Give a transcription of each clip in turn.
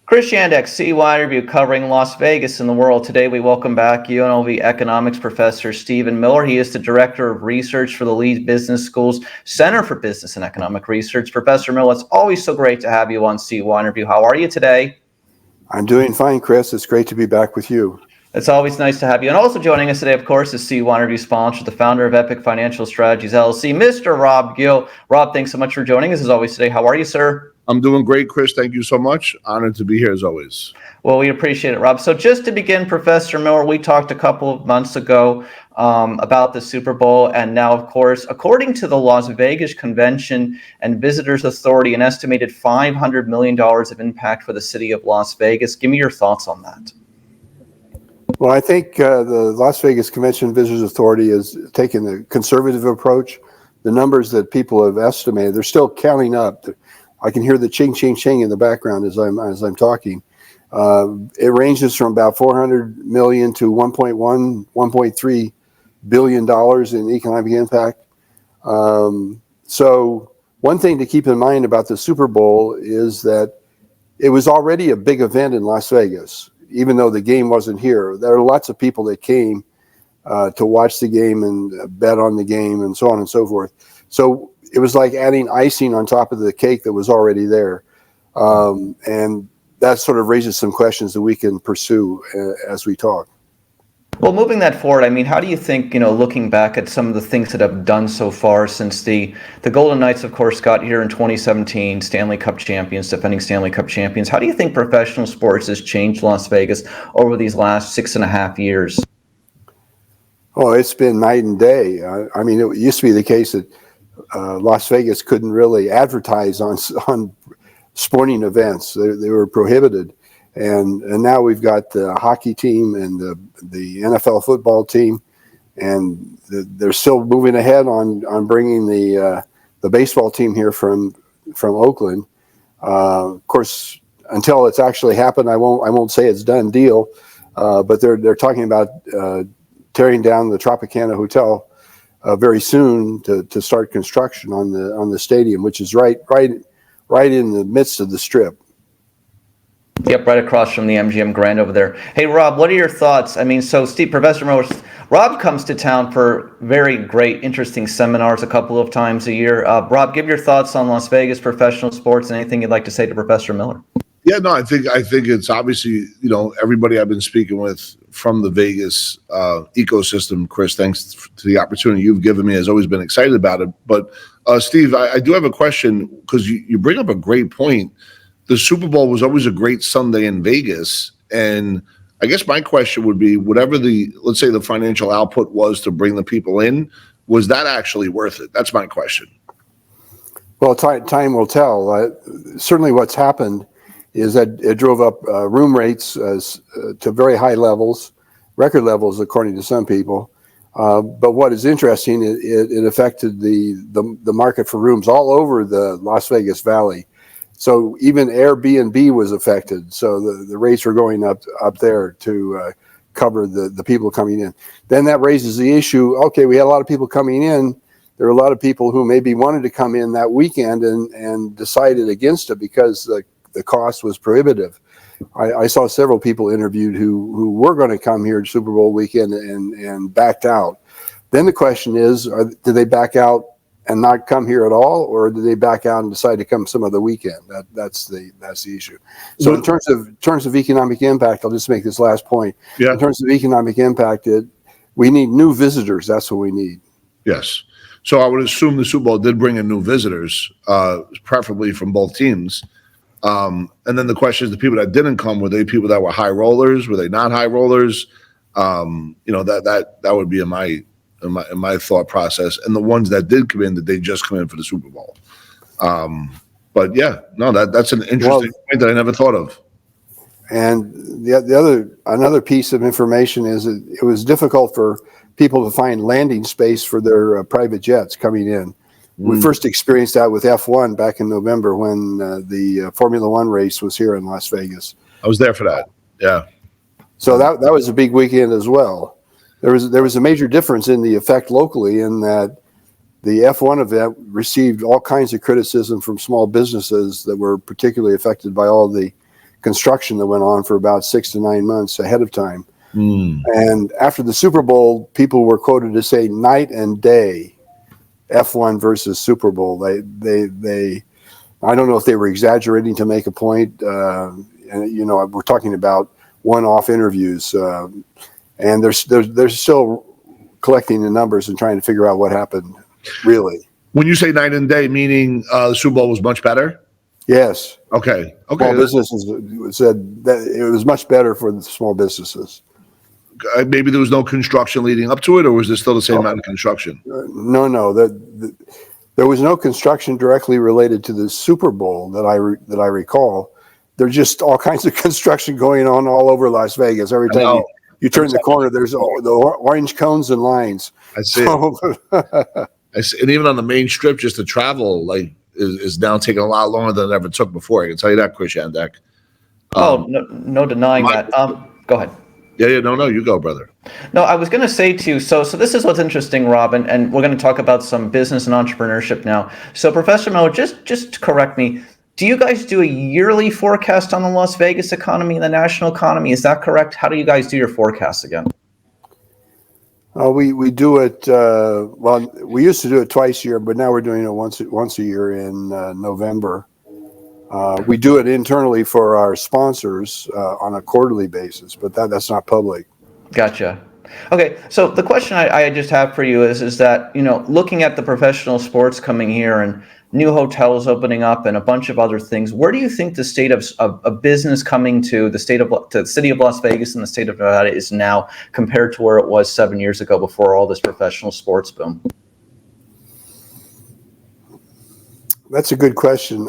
Chris Yandex, CYInterview, covering Las Vegas and the world. Today we welcome back UNLV economics professor Stephen Miller. He is the director of research for the Lee Business School's Center for Business and Economic Research. Professor Miller, it's always so great to have you on CYInterview. How are you today? I'm doing fine, Chris. It's great to be back with you. It's always nice to have you. And also joining us today, of course, is CYInterview sponsor, the founder of Epic Financial Strategies, LLC, Mr. Rob Gill. Rob, thanks so much for joining us as always today. How are you, sir? I'm doing great, Chris. Thank you so much. Honored to be here as always. Well, we appreciate it, Rob. So just to begin, Professor Miller, we talked a couple of months ago about the Super Bowl. And now, of course, according to the Las Vegas Convention and Visitors Authority, an estimated $500 million of impact for the city of Las Vegas. Give me your thoughts on that. Well, I think the Las Vegas Convention and Visitors Authority has taken a conservative approach. The numbers that people have estimated, they're still counting up. I can hear the ching, ching, ching in the background as I'm talking. It ranges from about $400 million to $1.3 billion in economic impact. So one thing to keep in mind about the Super Bowl is that it was already a big event in Las Vegas, even though the game wasn't here. There are lots of people that came to watch the game and bet on the game and so on and so forth. So it was like adding icing on top of the cake that was already there. And that sort of raises some questions that we can pursue as we talk. Well, moving that forward, I mean, how do you think, looking back at some of the things that have done so far since the Golden Knights, of course, got here in 2017, Stanley Cup champions, defending Stanley Cup champions. How do you think professional sports has changed Las Vegas over these last 6.5 years? Oh, it's been night and day. I mean, it used to be the case that Las Vegas couldn't really advertise on sporting events. They were prohibited. And now we've got the hockey team and the NFL football team, and they're still moving ahead on bringing the baseball team here from Oakland. Of course, until it's actually happened, I won't say it's done deal, but they're talking about tearing down the Tropicana Hotel very soon to start construction on the stadium, which is right in the midst of the Strip. Yep, right across from the MGM Grand over there. Hey, Rob, what are your thoughts? I mean, so Professor Miller, Rob comes to town for very great, interesting seminars a couple of times a year. Rob, give your thoughts on Las Vegas professional sports and anything you'd like to say to Professor Miller. Yeah, no, I think it's obviously, everybody I've been speaking with from the Vegas ecosystem, Chris, thanks to the opportunity you've given me, has always been excited about it. But Steve, I do have a question, because you bring up a great point. The Super Bowl was always a great Sunday in Vegas. And I guess my question would be, whatever let's say the financial output was to bring the people in, was that actually worth it? That's my question. Well, time will tell. Certainly what's happened is that it drove up room rates to very high levels, record levels, according to some people. But what is interesting, it affected the market for rooms all over the Las Vegas Valley. So even Airbnb was affected. So the rates were going up there to cover the people coming in. Then that raises the issue, okay, we had a lot of people coming in. There were a lot of people who maybe wanted to come in that weekend and decided against it because the cost was prohibitive. I saw several people interviewed who were going to come here Super Bowl weekend and backed out. Then the question is, did they back out and not come here at all, or did they back out and decide to come some other weekend? That's the issue. So in terms of economic impact, I'll just make this last point. Yeah. In terms of economic impact, we need new visitors. That's what we need. Yes. So I would assume the Super Bowl did bring in new visitors, preferably from both teams. And then the question is, the people that didn't come, were they people that were high rollers? Were they not high rollers? That would be in my thought process. And the ones that did come in, did they just come in for the Super Bowl? But yeah, no, that's an interesting point that I never thought of. And another piece of information is that it was difficult for people to find landing space for their private jets coming in. We first experienced that with F1 back in November when the Formula One race was here in Las Vegas. I was there for that. Yeah. So that was a big weekend as well. There was a major difference in the effect locally in that the F1 event received all kinds of criticism from small businesses that were particularly affected by all the construction that went on for about 6 to 9 months ahead of time. Mm. And after the Super Bowl, people were quoted to say night and day, F1 versus Super Bowl. They I don't know if they were exaggerating to make a point. And, we're talking about one-off interviews, and they're still collecting the numbers and trying to figure out what happened, really. When you say night and day, meaning the Super Bowl was much better? Yes. Okay. Small businesses said that it was much better for the small businesses. Maybe there was no construction leading up to it, or was there still the same amount of construction? No. There was no construction directly related to the Super Bowl that I recall. There's just all kinds of construction going on all over Las Vegas. Every time you turn the corner, there's the orange cones and lines. I see. I see. And even on the main strip, just to travel is now taking a lot longer than it ever took before. I can tell you that, Chris Yandak. No denying that. Go ahead. Yeah, no, you go, brother. No, I was going to say to you, so this is what's interesting, Rob, and we're going to talk about some business and entrepreneurship now. So, Professor Miller, just correct me. Do you guys do a yearly forecast on the Las Vegas economy and the national economy? Is that correct? How do you guys do your forecasts again? We do it. Well, we used to do it twice a year, but now we're doing it once a year in November. We do it internally for our sponsors on a quarterly basis, but that's not public. Gotcha. Okay, so the question I just have for you is that, looking at the professional sports coming here and new hotels opening up and a bunch of other things, where do you think the state of business coming to the city of Las Vegas and the state of Nevada is now compared to where it was 7 years ago before all this professional sports boom? That's a good question.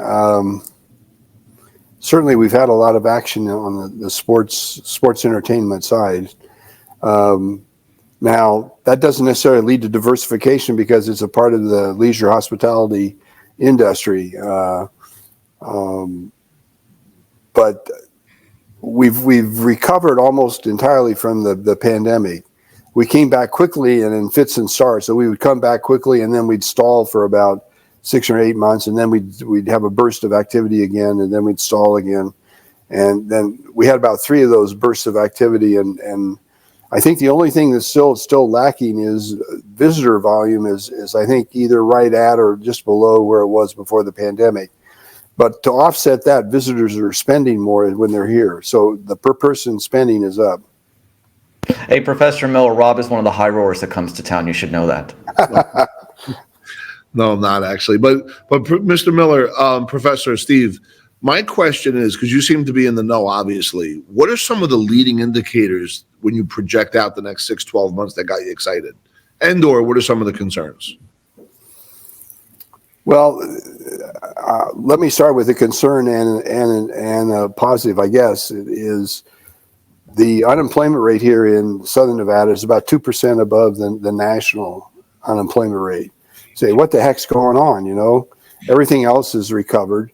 Certainly, we've had a lot of action on the sports entertainment side. Now, that doesn't necessarily lead to diversification because it's a part of the leisure hospitality industry. But we've recovered almost entirely from the pandemic. We came back quickly and in fits and starts. So we would come back quickly and then we'd stall for about 6 or 8 months, and then we'd have a burst of activity again, and then we'd stall again. And then we had about 3 of those bursts of activity, and I think the only thing that's still lacking is visitor volume is I think either right at or just below where it was before the pandemic. But to offset that, visitors are spending more when they're here. So the per person spending is up. Hey, Professor Miller, Rob is one of the high rollers that comes to town. You should know that. No, I'm not actually. But Mr. Miller, Professor Steve, my question is, because you seem to be in the know, obviously, what are some of the leading indicators when you project out the next 6, 12 months that got you excited? And/or what are some of the concerns? Well, let me start with a concern and a positive, I guess. It is the unemployment rate here in Southern Nevada is about 2% above the national unemployment rate. Say, what the heck's going on? Everything else is recovered.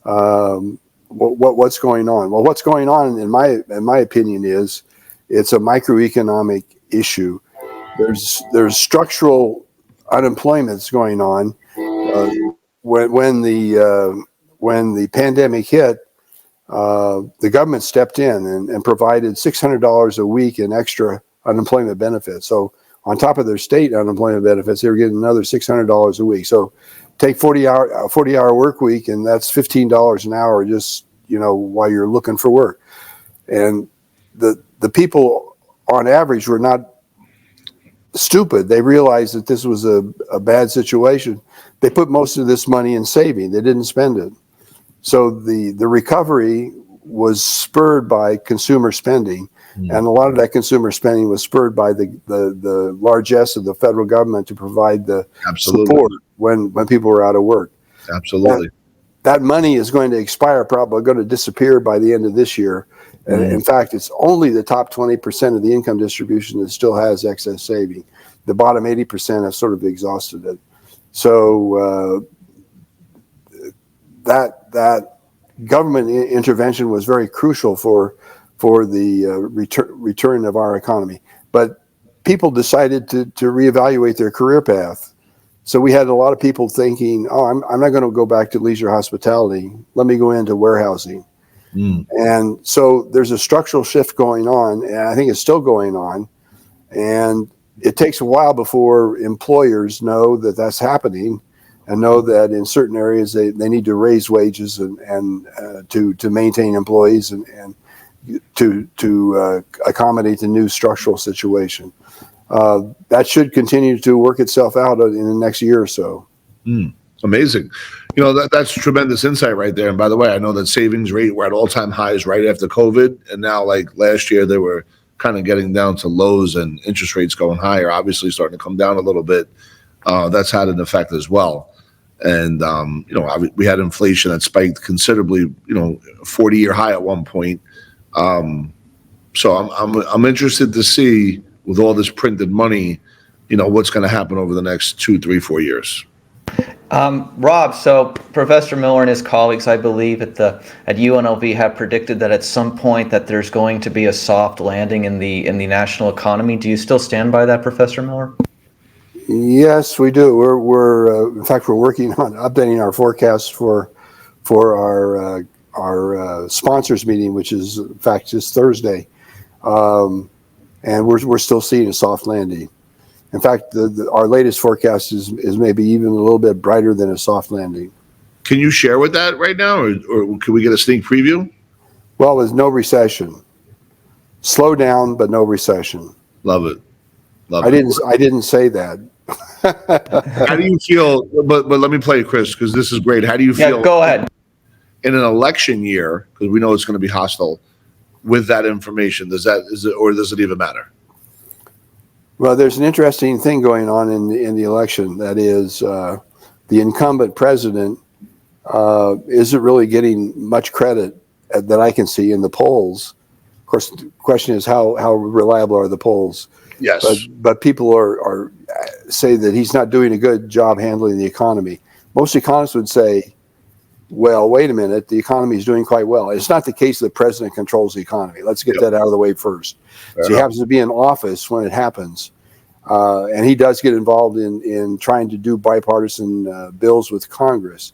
What's going on? Well, what's going on, in my opinion, is it's a microeconomic issue. There's structural unemployment that's going on. When the pandemic hit, the government stepped in and provided $600 a week in extra unemployment benefits. So on top of their state unemployment benefits, they were getting another $600 a week. So take 40-hour work week, and that's $15 an hour just while you're looking for work. And the people on average were not stupid. They realized that this was a bad situation. They put most of this money in saving. They didn't spend it. So the recovery was spurred by consumer spending. And a lot of that consumer spending was spurred by the largesse of the federal government to provide the support when people were out of work. Absolutely. That money is going to expire, probably going to disappear by the end of this year. And in fact, it's only the top 20% of the income distribution that still has excess saving. The bottom 80% have sort of exhausted it. So that government intervention was very crucial for the return of our economy. But people decided to reevaluate their career path. So we had a lot of people thinking, I'm not going to go back to leisure hospitality. Let me go into warehousing. And so there's a structural shift going on, and I think it's still going on. And it takes a while before employers know that that's happening and know that in certain areas they need to raise wages and to maintain employees and to accommodate the new structural situation. That should continue to work itself out in the next year or so. Amazing. You know, that's tremendous insight right there. And by the way, I know that savings rate were at all-time highs right after COVID. And now, like last year, they were kind of getting down to lows and interest rates going higher, obviously starting to come down a little bit. That's had an effect as well. And, you know, we had inflation that spiked considerably, you know, 40-year high at one point. So I'm interested to see, with all this printed money, you know, what's going to happen over the next 2, 3, 4 years. Rob, so Professor Miller and his colleagues, I believe, at UNLV have predicted that at some point that there's going to be a soft landing in the national economy. Do you still stand by that, Professor Miller? Yes, we do. In fact, we're working on updating our forecast for our sponsors meeting, which is in fact just Thursday, and we're still seeing a soft landing. In fact, our latest forecast is maybe even a little bit brighter than a soft landing. Can you share with that right now, or can we get a sneak preview? Well, with no recession, slow down, but no recession. Love it. I didn't say that. How do you feel? But let me play, Chris, because this is great. How do you feel? Yeah, go ahead. In an election year, because we know it's going to be hostile, with that information, does it even matter? Well, there's an interesting thing going on in the election. That is, the incumbent president isn't really getting much credit that I can see in the polls. Of course, the question is how reliable are the polls? Yes. But people are say that he's not doing a good job handling the economy. Most economists would say, well, wait a minute, the economy is doing quite well. It's not the case that the president controls the economy. Let's get that out of the way first. So he happens to be in office when it happens. And he does get involved in trying to do bipartisan bills with Congress.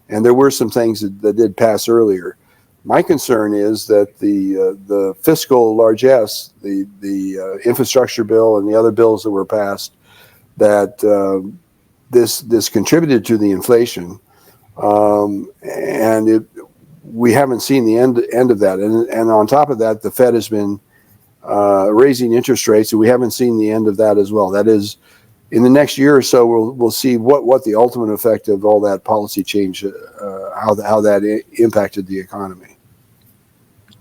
And there were some things that did pass earlier. My concern is that the fiscal largesse, the infrastructure bill and the other bills that were passed, that this contributed to the inflation. And we haven't seen the end of that. And on top of that, the Fed has been raising interest rates, and we haven't seen the end of that as well. That is, in the next year or so, we'll see what the ultimate effect of all that policy change, how that impacted the economy.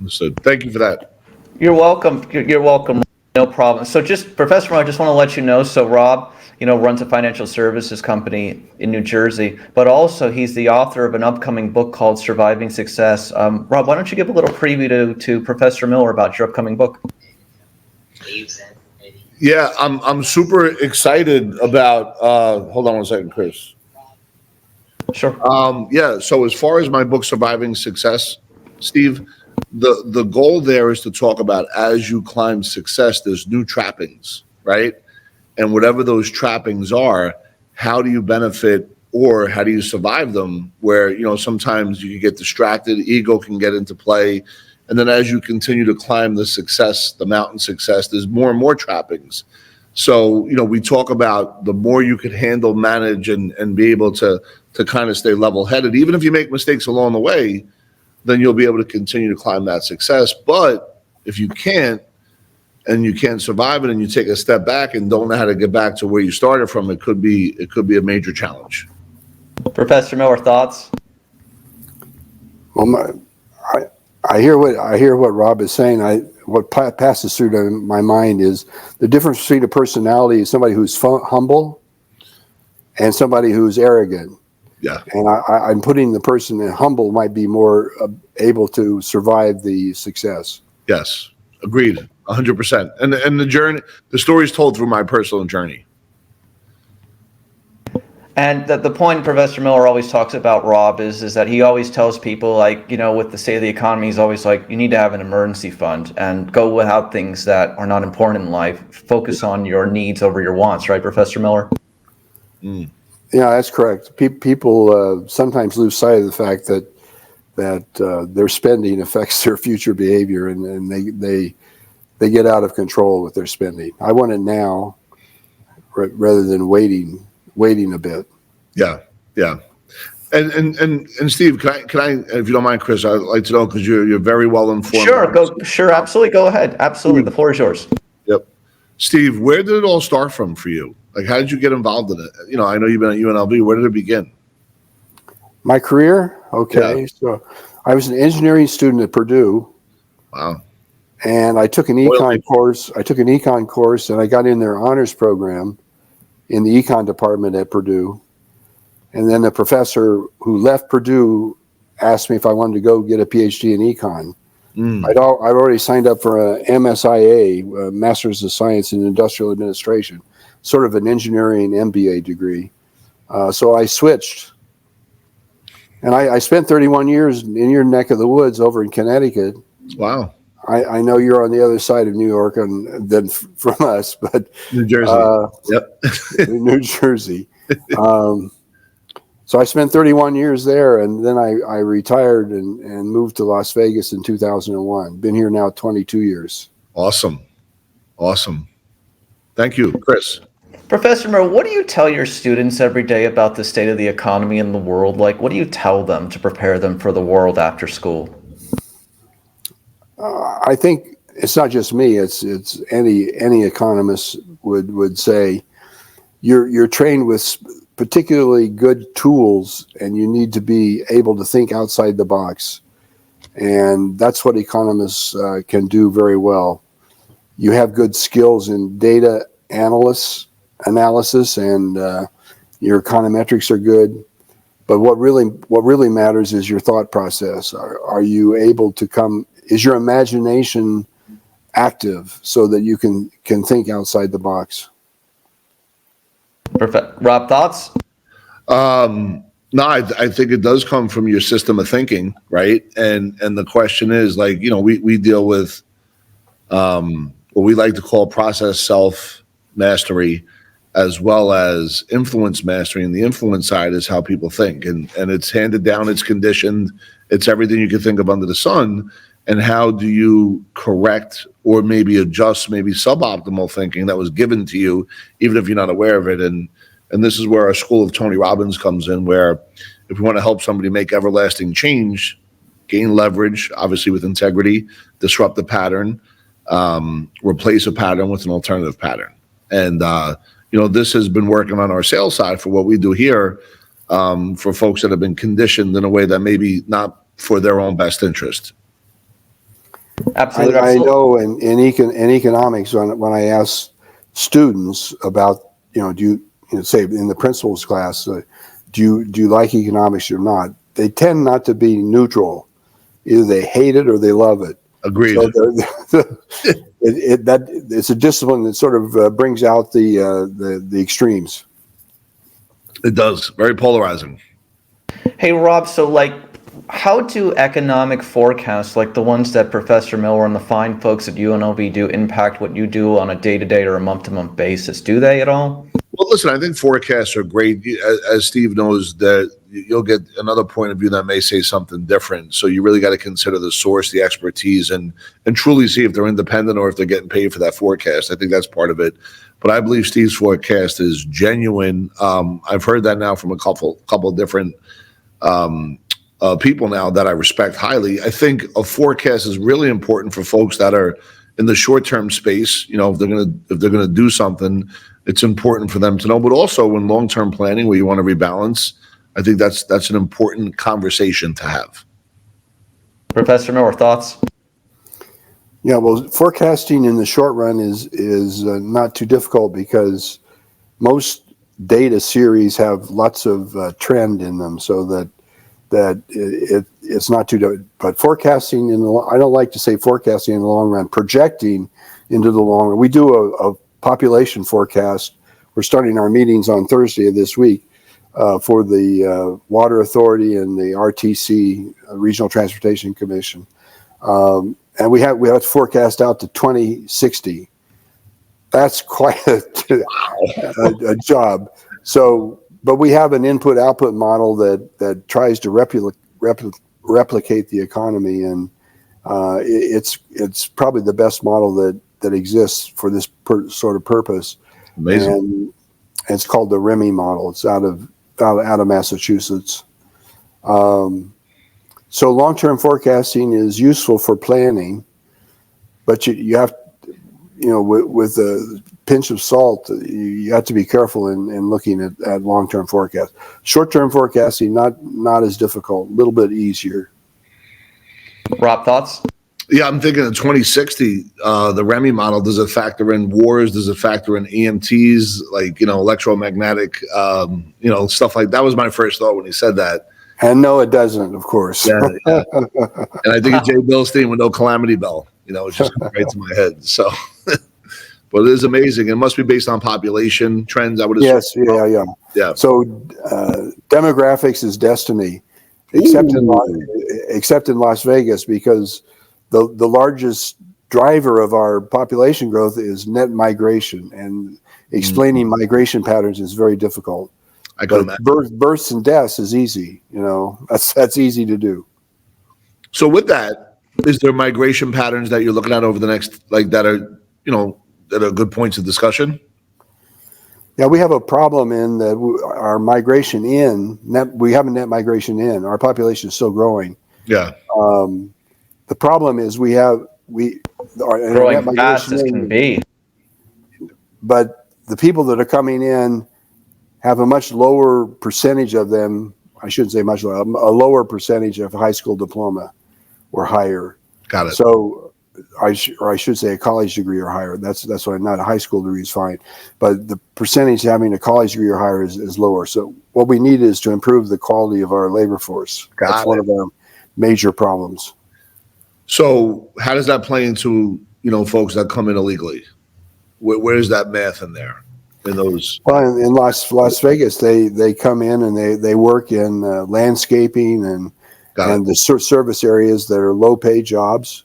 So thank you for that. You're welcome. You're welcome. No problem. So Professor Miller, I just want to let you know, so Rob, runs a financial services company in New Jersey, but also he's the author of an upcoming book called Surviving Success. Rob, why don't you give a little preview to Professor Miller about your upcoming book? Yeah, I'm super excited about, hold on one second, Chris. Sure. Yeah, so as far as my book, Surviving Success, Steve, the goal there is to talk about, as you climb success, there's new trappings, right? And whatever those trappings are, how do you benefit or how do you survive them? Where, sometimes you can get distracted, ego can get into play. And then as you continue to climb the mountain success, there's more and more trappings. So, we talk about the more you can handle, manage, and be able to kind of stay level-headed. Even if you make mistakes along the way, then you'll be able to continue to climb that success. But if you can't, and you can't survive it, and you take a step back and don't know how to get back to where you started from, it could be a major challenge. Professor Miller, thoughts? Well, I hear what Rob is saying. What passes through to my mind is the difference between a personality is somebody who's humble and somebody who's arrogant. Yeah. And I'm putting the person that humble might be more able to survive the success. Yes, agreed, 100%. And the journey, the story is told through my personal journey. And the point Professor Miller always talks about, Rob, is that he always tells people, with the state of the economy, he's always like, you need to have an emergency fund and go without things that are not important in life. Focus on your needs over your wants, right, Professor Miller? Yeah, that's correct. People sometimes lose sight of the fact that their spending affects their future behavior, and they get out of control with their spending. I want it now rather than waiting a bit. Yeah, yeah. And Steve, can I, if you don't mind, Chris, I'd like to know, because you're very well informed. Sure, absolutely, go ahead. Absolutely, the floor is yours. Yep. Steve, where did it all start from for you? Like, how did you get involved in it? You know, I know you've been at UNLV. Where did it begin? My career? Okay. Yeah. So I was an engineering student at Purdue. Wow. And I took an econ course, and I got in their honors program in the econ department at Purdue. And then the professor who left Purdue asked me if I wanted to go get a PhD in econ. I'd already signed up for a MSIA, Master's of Science in Industrial Administration, sort of an engineering MBA degree. So I switched. And I spent 31 years in your neck of the woods over in Connecticut. Wow. I know you're on the other side of New York than from us, but New Jersey. Yep. New Jersey. So I spent 31 years there, and then I retired and moved to Las Vegas in 2001. Been here now 22 years. Awesome. Thank you, Chris. Professor Moore, what do you tell your students every day about the state of the economy in the world? Like, what do you tell them to prepare them for the world after school? I think it's not just me. It's any economist would say you're trained with particularly good tools, and you need to be able to think outside the box. And that's what economists can do very well. You have good skills in data analysis, and your econometrics are good. But what really matters is your thought process. Are you able to is your imagination active so that you can think outside the box? Perfect. Rob, thoughts? No, I think it does come from your system of thinking, right? And the question is, like, you know, we deal with what we like to call process self-mastery, as well as influence mastery. And the influence side is how people think. And it's handed down, it's conditioned, it's everything you can think of under the sun. And how do you correct or maybe adjust maybe suboptimal thinking that was given to you, even if you're not aware of it? And this is where our school of Tony Robbins comes in, where if we want to help somebody make everlasting change, gain leverage, obviously with integrity, disrupt the pattern, replace a pattern with an alternative pattern. And, you know, this has been working on our sales side for what we do here, for folks that have been conditioned in a way that maybe not for their own best interest. Absolutely. I know in economics, when I ask students about, do you say in the principles class, do you like economics or not? They tend not to be neutral. Either they hate it or they love it. Agreed. So it's a discipline that sort of brings out the extremes. It does. Very polarizing. Hey, Rob, so like, how do economic forecasts like the ones that Professor Miller and the fine folks at UNLV do impact what you do on a day-to-day or a month-to-month basis? Do they at all? Well, listen, I think forecasts are great. As Steve knows, that you'll get another point of view that may say something different. So you really got to consider the source, the expertise, and truly see if they're independent or if they're getting paid for that forecast. I think that's part of it. But I believe Steve's forecast is genuine. I've heard that now from a couple different people now that I respect highly. I think a forecast is really important for folks that are in the short-term space. You know, if they're gonna do something, it's important for them to know. But also in long-term planning, where you want to rebalance, I think that's an important conversation to have. Professor Miller, thoughts? Yeah, well, forecasting in the short run is not too difficult because most data series have lots of trend in them, so that it's not too difficult. But forecasting I don't like to say forecasting in the long run, projecting into the long run. We do a population forecast. We're starting our meetings on Thursday of this week for the Water Authority and the RTC, Regional Transportation Commission. And we have to forecast out to 2060. That's quite a job. So, but we have an input-output model that tries to replicate the economy, and it's probably the best model that exists for this sort of purpose. Amazing. And it's called the REMI model. It's out of Massachusetts. So long-term forecasting is useful for planning, but you have, with a pinch of salt, you have to be careful in looking at long-term forecasts. Short-term forecasting, not as difficult, a little bit easier. Rob, thoughts? Yeah, I'm thinking of 2060, the REMI model. Does it factor in wars? Does it factor in EMTs, like, electromagnetic, stuff like that? Was my first thought when he said that. And no, it doesn't, of course. Yeah. And I think of Jay Bilstein with no calamity bell. It's just right to my head. So, but it is amazing. It must be based on population trends, I would assume. Yes, yeah. So demographics is destiny, except in Las Vegas, because the largest driver of our population growth is net migration, and explaining migration patterns is very difficult. I could imagine. Births and deaths is easy. That's easy to do. So with that, is there migration patterns that you're looking at over the next, that are good points of discussion? Yeah, we have a problem in that our migration we have a net migration in. Our population is still growing. Yeah. The problem is our growing fast as can be. But the people that are coming in have a much lower percentage of them. I shouldn't say much lower, a lower percentage of high school diploma or higher. Got it. So, I should say a college degree or higher. That's what not a high school degree is fine, but the percentage having a college degree or higher is lower. So what we need is to improve the quality of our labor force. That's one of our major problems. So how does that play into folks that come in illegally? Where's that math in there? In those? Well, in Las Vegas, they come in and they work in landscaping and the service areas that are low pay jobs.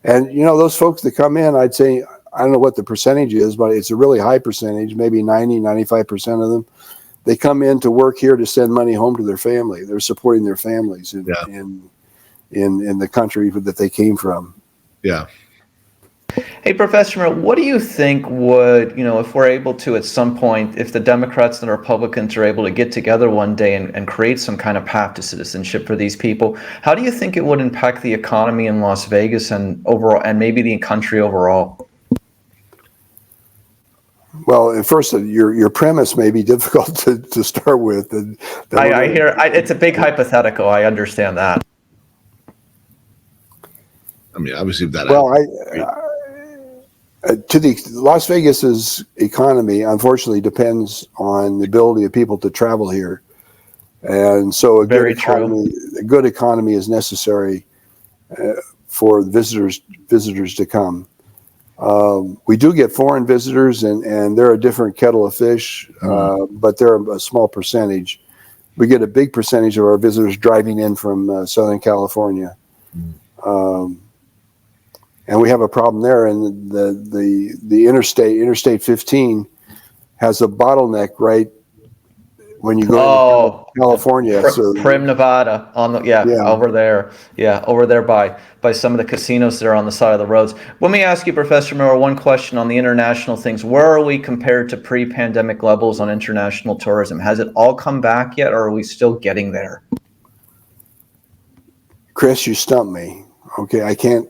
And, those folks that come in, I'd say, I don't know what the percentage is, but it's a really high percentage, maybe 95% of them. They come in to work here to send money home to their family. They're supporting their families in the country that they came from. Yeah. Hey, Professor Merrill, what do you think would, if we're able to at some point, if the Democrats and the Republicans are able to get together one day and create some kind of path to citizenship for these people, how do you think it would impact the economy in Las Vegas and overall, and maybe the country overall? Well, at first, your premise may be difficult to start with. I hear it's a big hypothetical. I understand that. I mean, obviously that. Well, to the Las Vegas's economy, unfortunately, depends on the ability of people to travel here, and so a good economy is necessary for visitors to come. We do get foreign visitors, and they're a different kettle of fish, but they're a small percentage. We get a big percentage of our visitors driving in from Southern California. And we have a problem there, and the Interstate 15 has a bottleneck right when you go to California. Prim, Nevada, over there by some of the casinos that are on the side of the roads. Let me ask you, Professor Miller, one question on the international things. Where are we compared to pre-pandemic levels on international tourism? Has it all come back yet, or are we still getting there? Chris, you stumped me. Okay, I can't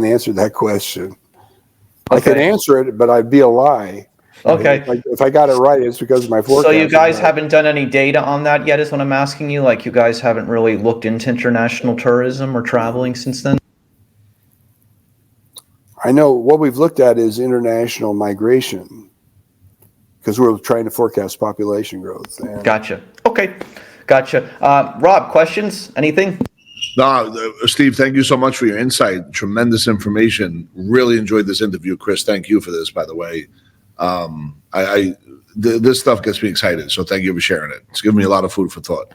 answer that question. Okay. I could answer it, but I'd be a lie. Okay. If I got it right, it's because of my forecast. So you guys haven't done any data on that yet, is what I'm asking you? Like, you guys haven't really looked into international tourism or traveling since then? I know what we've looked at is international migration, because we're trying to forecast population growth. Gotcha. Okay. Gotcha. Rob, questions? Anything? No, Steve, thank you so much for your insight. Tremendous information. Really enjoyed this interview. Chris, thank you for this, by the way. This stuff gets me excited, so thank you for sharing it. It's given me a lot of food for thought.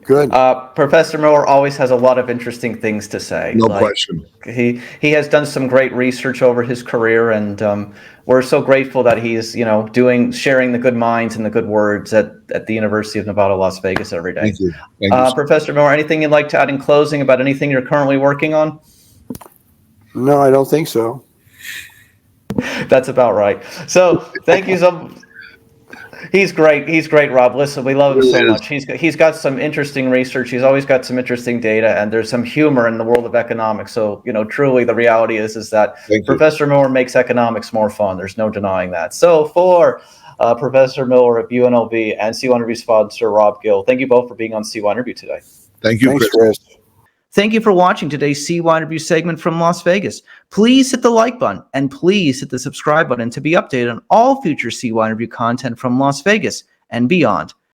Good. Professor Miller always has a lot of interesting things to say. No question. He has done some great research over his career, and we're so grateful that he's sharing the good minds and the good words at the University of Nevada, Las Vegas every day. Thank you. Thank you. Professor Miller, anything you'd like to add in closing about anything you're currently working on? No, I don't think so. That's about right. So thank you so. He's great. He's great, Rob. Listen, we love him so much. He's got some interesting research. He's always got some interesting data, and there's some humor in the world of economics. So, truly the reality is that Professor Miller makes economics more fun. There's no denying that. So for Professor Miller of UNLV and CYInterview sponsor Rob Gill, thank you both for being on CYInterview today. Thank you, Thanks, Chris. Chris. Thank you for watching today's CYInterview segment from Las Vegas. Please hit the like button and please hit the subscribe button to be updated on all future CYInterview content from Las Vegas and beyond.